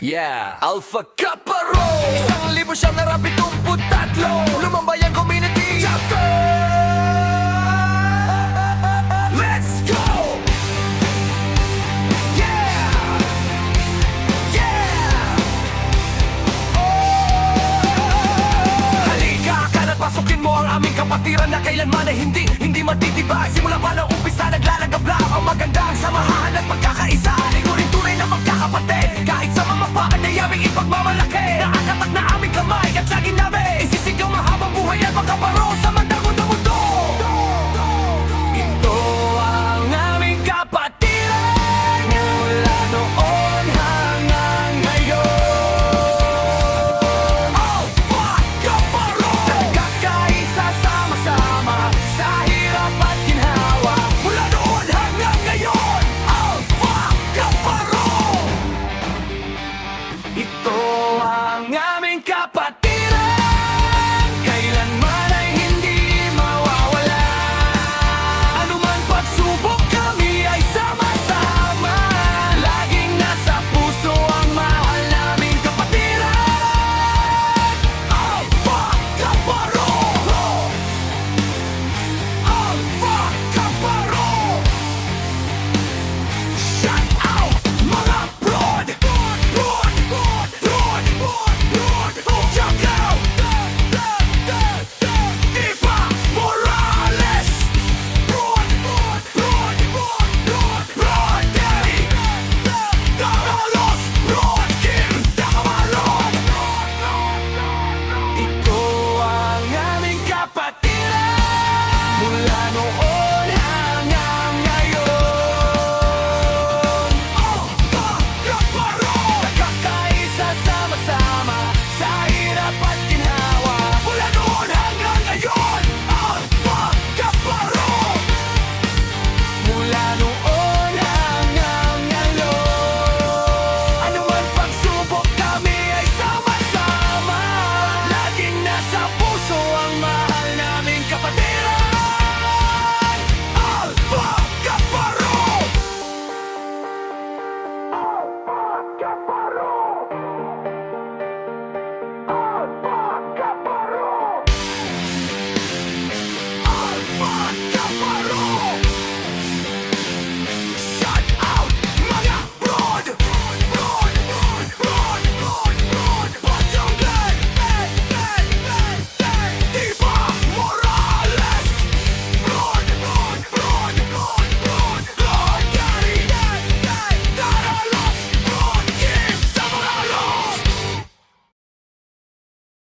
Yeah, Alpha Kappa Rho! 1,000 siyang narapitumput-tatlo Lumambay ang community chapter! Let's go! Yeah! Yeah! Oh! Halika, kanan pasukin mo ang aming kapatiran na kailanman ay hindi matitibay. Simula pa ng umpisa naglalagablab ang magandang samahan at pagkakaisa. Ligurin tunay na magkakapatid kahit sa mga paan ay aming ipagmamalaki. Nakakatak na aming kamay at lagi namin isisigaw mahabang buhay at makaparo sa mandang mundo. Ito ang aming kapatiran mula noon hanggang ngayon. Alpha Kappa Rho! Nagkakaisa sama-sama sa hirap at ginhawa. Mula noon hanggang ngayon. Alpha Kappa Rho! Ito ang aming kapatiran.